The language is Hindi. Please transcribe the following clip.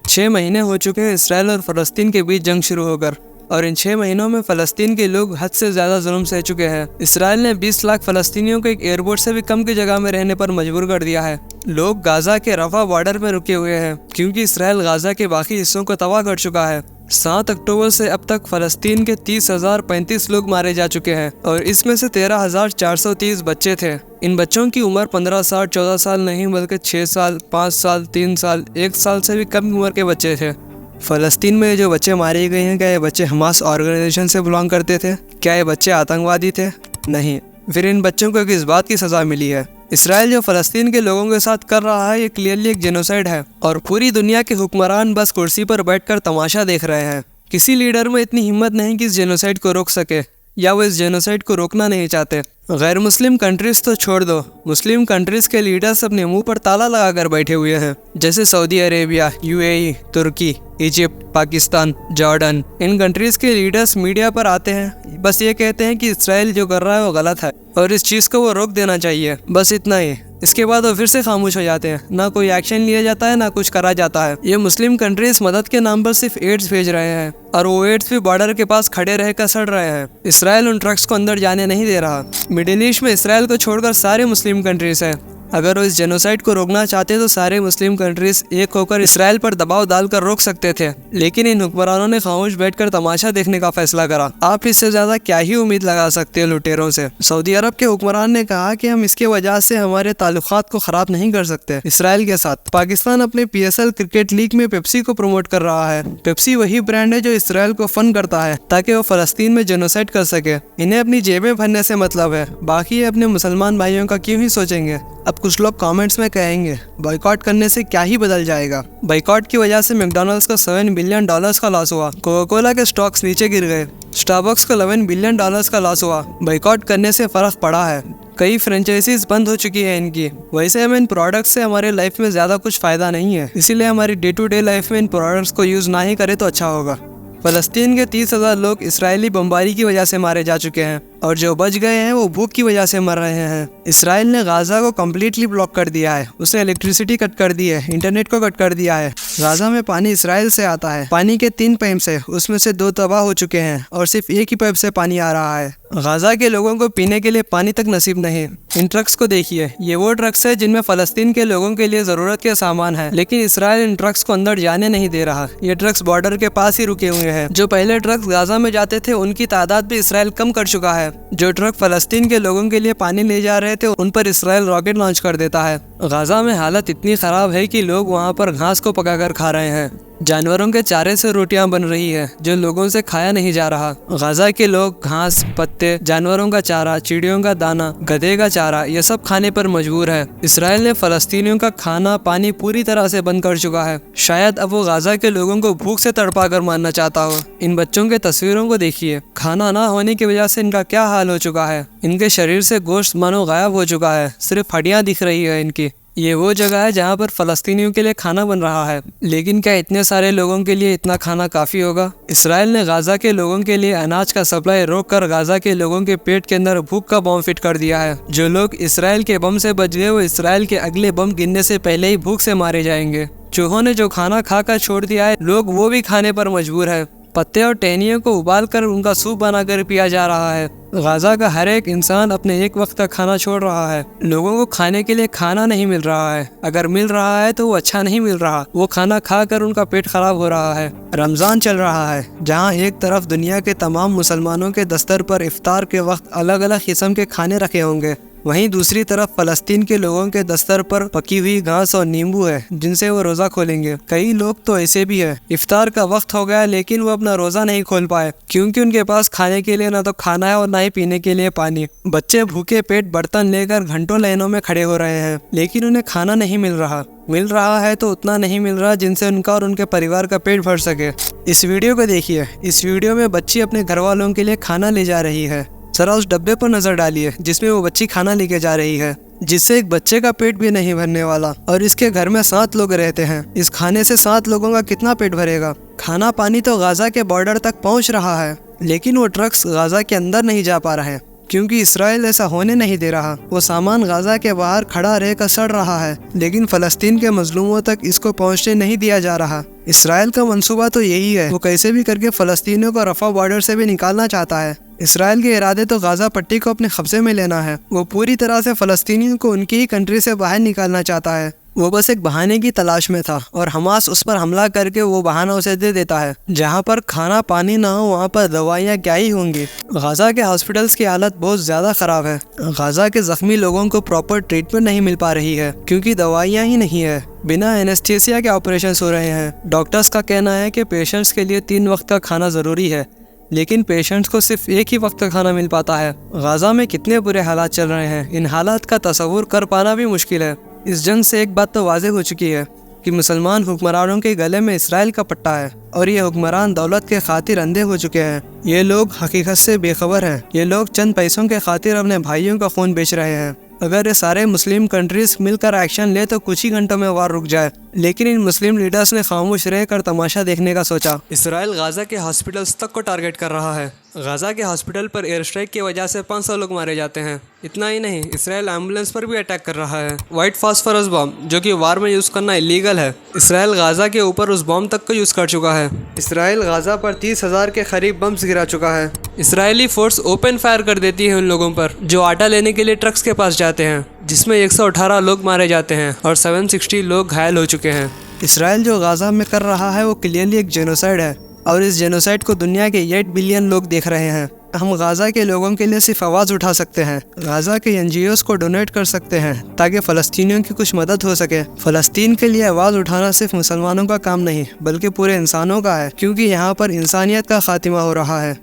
6 महीने हो चुके हैं इसराइल और फ़लस्तीन के बीच जंग शुरू होकर, और इन 6 महीनों में फ़लस्तीन के लोग हद से ज़्यादा जुल्म सह चुके हैं। इसराइल ने 20 लाख फ़लस्तीनियों को एक एयरपोर्ट से भी कम की जगह में रहने पर मजबूर कर दिया है। लोग गाज़ा के रफा बॉर्डर में रुके हुए हैं क्योंकि इसराइल गाज़ा के बाकी हिस्सों को तबाह कर चुका है। 7 अक्टूबर से अब तक फ़लस्तीन के 30,035 लोग मारे जा चुके हैं और इसमें से 13,430 बच्चे थे। इन बच्चों की उम्र 15 साल 14 साल नहीं बल्कि 6 साल 5 साल 3 साल 1 साल से भी कम उम्र के बच्चे थे। फ़लस्तीन में जो बच्चे मारे गए हैं, क्या ये बच्चे हमास ऑर्गेनाइजेशन से बिलोंग करते थे? क्या ये बच्चे आतंकवादी थे? नहीं। फिर इन बच्चों को किस बात की सज़ा मिली है? इसराइल जो फ़लस्तीन के लोगों के साथ कर रहा है ये क्लियरली एक जेनोसाइड है और पूरी दुनिया के हुक्मरान बस कुर्सी पर बैठकर तमाशा देख रहे हैं। किसी लीडर में इतनी हिम्मत नहीं कि इस जेनोसाइड को रोक सके, या वो इस जेनोसाइड को रोकना नहीं चाहते। गैर मुस्लिम कंट्रीज तो छोड़ दो, मुस्लिम कंट्रीज के लीडर्स अपने मुंह पर ताला लगाकर बैठे हुए हैं, जैसे सऊदी अरेबिया, यूएई, तुर्की, इजिप्ट, पाकिस्तान, जॉर्डन। इन कंट्रीज के लीडर्स मीडिया पर आते हैं, बस ये कहते हैं कि इसराइल जो कर रहा है वो गलत है और इस चीज़ को वो रोक देना चाहिए, बस इतना ही। इसके बाद वो फिर से खामोश हो जाते हैं, ना कोई एक्शन लिया जाता है ना कुछ करा जाता है। ये मुस्लिम कंट्रीज मदद के नाम पर सिर्फ एड्स भेज रहे हैं और वो एड्स भी बॉर्डर के पास खड़े रहकर सड़ रहे हैं। इसराइल उन ट्रक्स को अंदर जाने नहीं दे रहा। मिडिल ईस्ट में इसराइल को छोड़कर सारे मुस्लिम कंट्रीज हैं। अगर वो इस जेनोसाइड को रोकना चाहते तो सारे मुस्लिम कंट्रीज एक होकर इसराइल पर दबाव डालकर रोक सकते थे, लेकिन इन हुक्मरानों ने खामोश बैठकर तमाशा देखने का फैसला करा। आप इससे ज्यादा क्या ही उम्मीद लगा सकते हो लुटेरों से। सऊदी अरब के हुक्मरान ने कहा कि हम इसके वजह से हमारे ताल्लुकात को खराब नहीं कर सकते इसराइल के साथ। पाकिस्तान अपने PSL क्रिकेट लीग में पेप्सी को प्रमोट कर रहा है। पेप्सी वही ब्रांड है जो इसराइल को फंड करता है ताकि वो फ़लस्तीन में जेनोसाइड कर सके। इन्हें अपनी जेबें भरने से मतलब है, बाकी ये अपने मुसलमान भाइयों का क्यों ही सोचेंगे। अब कुछ लोग कमेंट्स में कहेंगे बॉयकॉट करने से क्या ही बदल जाएगा। बॉयकॉट की वजह से मैकडॉनल्ड्स को $7 बिलियन का लॉस हुआ, कोका कोला के स्टॉक्स नीचे गिर गए, स्टारबक्स को $11 बिलियन का लॉस हुआ। बॉयकॉट करने से फर्क पड़ा है। कई फ्रेंचाइजीज बंद हो चुकी है इनकी। वैसे हमें इन प्रोडक्ट्स से हमारे लाइफ में ज़्यादा कुछ फ़ायदा नहीं है, इसीलिए हमारी डे टू डे लाइफ में इन प्रोडक्ट्स को यूज़ ना ही करें तो अच्छा होगा। फ़लस्तीन के 30,000 लोग इसराइली बमबारी की वजह से मारे जा चुके हैं और जो बच गए हैं वो भूख की वजह से मर रहे हैं। इसराइल ने गाज़ा को कम्प्लीटली ब्लॉक कर दिया है, उसने इलेक्ट्रिसिटी कट कर दी है, इंटरनेट को कट कर दिया है। गाज़ा में पानी इसराइल से आता है। पानी के 3 पाइप्स है, उसमें से 2 तबाह हो चुके हैं और सिर्फ एक ही पाइप से पानी आ रहा है। गाज़ा के लोगों को पीने के लिए पानी तक नसीब नहीं। इन ट्रक्स को देखिए, ये वो ट्रक्स है जिनमें फ़लस्तीन के लोगों के लिए ज़रूरत के सामान है, लेकिन इसराइल इन ट्रक्स को अंदर जाने नहीं दे रहा। ये ट्रक्स बॉर्डर के पास ही रुके हुए हैं। जो पहले ट्रक्स गाज़ा में जाते थे उनकी तादाद भी इसराइल कम कर चुका है। जो ट्रक फ़लस्तीन के लोगों के लिए पानी ले जा रहे थे उन पर इसराइल रॉकेट लॉन्च कर देता है। गाज़ा में हालत इतनी ख़राब है कि लोग वहाँ पर घास को पकाकर खा रहे हैं। जानवरों के चारे से रोटियां बन रही है जो लोगों से खाया नहीं जा रहा। गाज़ा के लोग घास, पत्ते, जानवरों का चारा, चिड़ियों का दाना, गधे का चारा ये सब खाने पर मजबूर है। इसराइल ने फ़लस्तीनियों का खाना पानी पूरी तरह से बंद कर चुका है। शायद अब वो गाज़ा के लोगों को भूख से तड़पा कर मारना चाहता हो। इन बच्चों के तस्वीरों को देखिए, खाना ना होने की वजह से इनका क्या हाल हो चुका है। इनके शरीर से गोश्त मानो गायब हो चुका है, सिर्फ हड्डियाँ दिख रही है इनकी। ये वो जगह है जहाँ पर फ़लस्तीनियों के लिए खाना बन रहा है, लेकिन क्या इतने सारे लोगों के लिए इतना खाना काफ़ी होगा? इसराइल ने गाज़ा के लोगों के लिए अनाज का सप्लाई रोककर गाज़ा के लोगों के पेट के अंदर भूख का बम फिट कर दिया है। जो लोग इसराइल के बम से बच गए वो इसराइल के अगले बम गिरने से पहले ही भूख से मारे जाएंगे। चूहों ने जो खाना खाकर छोड़ दिया है, लोग वो भी खाने पर मजबूर है। पत्ते और टहनियों को उबालकर उनका सूप बनाकर पिया जा रहा है। गाज़ा का हर एक इंसान अपने एक वक्त का खाना छोड़ रहा है। लोगों को खाने के लिए खाना नहीं मिल रहा है, अगर मिल रहा है तो वो अच्छा नहीं मिल रहा। वो खाना खाकर उनका पेट खराब हो रहा है। रमज़ान चल रहा है, जहाँ एक तरफ दुनिया के तमाम मुसलमानों के दस्तर पर इफ्तार के वक्त अलग अलग किस्म के खाने रखे होंगे, वहीं दूसरी तरफ फ़लस्तीन के लोगों के दस्तर पर पकी हुई घास और नींबू है जिनसे वो रोज़ा खोलेंगे। कई लोग तो ऐसे भी है, इफ्तार का वक्त हो गया लेकिन वो अपना रोज़ा नहीं खोल पाए क्योंकि उनके पास खाने के लिए ना तो खाना है और ना ही पीने के लिए पानी। बच्चे भूखे पेट बर्तन लेकर घंटों लाइनों में खड़े हो रहे हैं, लेकिन उन्हें खाना नहीं मिल रहा है तो उतना नहीं मिल रहा जिनसे उनका और उनके परिवार का पेट भर सके। इस वीडियो को देखिए, इस वीडियो में बच्ची अपने घर वालों के लिए खाना ले जा रही है। जरा उस डब्बे पर नजर डालिए जिसमें वो बच्ची खाना लेके जा रही है, जिससे एक बच्चे का पेट भी नहीं भरने वाला। और इसके घर में 7 लोग रहते हैं। इस खाने से 7 लोगों का कितना पेट भरेगा? खाना पानी तो गाज़ा के बॉर्डर तक पहुंच रहा है, लेकिन वो ट्रक्स गाज़ा के अंदर नहीं जा पा रहे हैं। क्योंकि इसराइल ऐसा होने नहीं दे रहा। वो सामान गाजा के बाहर खड़ा रहकर सड़ रहा है, लेकिन फ़लस्तीन के मजलूमों तक इसको पहुंचने नहीं दिया जा रहा। इसराइल का मंसूबा तो यही है, वो कैसे भी करके फ़लस्तीनियों को रफ़ा बॉर्डर से भी निकालना चाहता है। इसराइल के इरादे तो गाजा पट्टी को अपने कब्जे में लेना है। वो पूरी तरह से फ़लस्तीनियों को उनकी ही कंट्री से बाहर निकालना चाहता है। वो बस एक बहाने की तलाश में था और हमास उस पर हमला करके वो बहाना उसे दे देता है। जहाँ पर खाना पानी ना हो वहाँ पर दवाइयाँ क्या ही होंगी। गाजा के हॉस्पिटल्स की हालत बहुत ज़्यादा ख़राब है। गाजा के ज़ख्मी लोगों को प्रॉपर ट्रीटमेंट नहीं मिल पा रही है क्योंकि दवाइयाँ ही नहीं है। बिना एनेस्थीसिया के ऑपरेशन हो रहे हैं। डॉक्टर्स का कहना है कि पेशेंट्स के लिए 3 वक्त का खाना ज़रूरी है, लेकिन पेशेंट्स को सिर्फ एक ही वक्त का खाना मिल पाता है। गाजा में कितने बुरे हालात चल रहे हैं, इन हालात का तस्वुर कर पाना भी मुश्किल है। इस जंग से एक बात तो वाज़ेह हो चुकी है कि मुसलमान हुक्मरानों के गले में इसराइल का पट्टा है और ये हुक्मरान दौलत के खातिर अंधे हो चुके हैं। ये लोग हकीकत से बेखबर हैं। ये लोग चंद पैसों के खातिर अपने भाइयों का खून बेच रहे हैं। अगर ये सारे मुस्लिम कंट्रीज मिलकर एक्शन ले तो कुछ ही घंटों में वार रुक जाए, लेकिन इन मुस्लिम लीडर्स ने खामोश रहकर तमाशा देखने का सोचा। इसराइल गाजा के हॉस्पिटल्स तक को टारगेट कर रहा है। गाजा के हॉस्पिटल पर एयर स्ट्राइक की वजह से 500 लोग मारे जाते हैं। इतना ही नहीं, इसराइल एम्बुलेंस पर भी अटैक कर रहा है। व्हाइट फास्फोरस बॉम्ब जो कि वार में यूज़ करना इलीगल है, इसराइल गाजा के ऊपर उस बॉम्ब तक को यूज़ कर चुका है। इसराइल गाजा पर 30,000 के करीब बम्स गिरा चुका है। इसराइली फोर्स ओपन फायर कर देती है उन लोगों पर जो आटा लेने के लिए ट्रक्स के पास जाते हैं, जिसमें 118 लोग मारे जाते हैं और 760 लोग घायल हो चुके हैं। इसराइल जो गाजा में कर रहा है वो क्लियरली एक जेनोसाइड है और इस जेनोसाइड को दुनिया के 8 बिलियन लोग देख रहे हैं। हम गाजा के लोगों के लिए सिर्फ आवाज़ उठा सकते हैं। गाजा के NGOs को डोनेट कर सकते हैं ताकि फ़लस्तीनियों की कुछ मदद हो सके। फ़लस्तीन के लिए आवाज़ उठाना सिर्फ मुसलमानों का काम नहीं बल्कि पूरे इंसानों का है, क्योंकि यहाँ पर इंसानियत का खात्मा हो रहा है।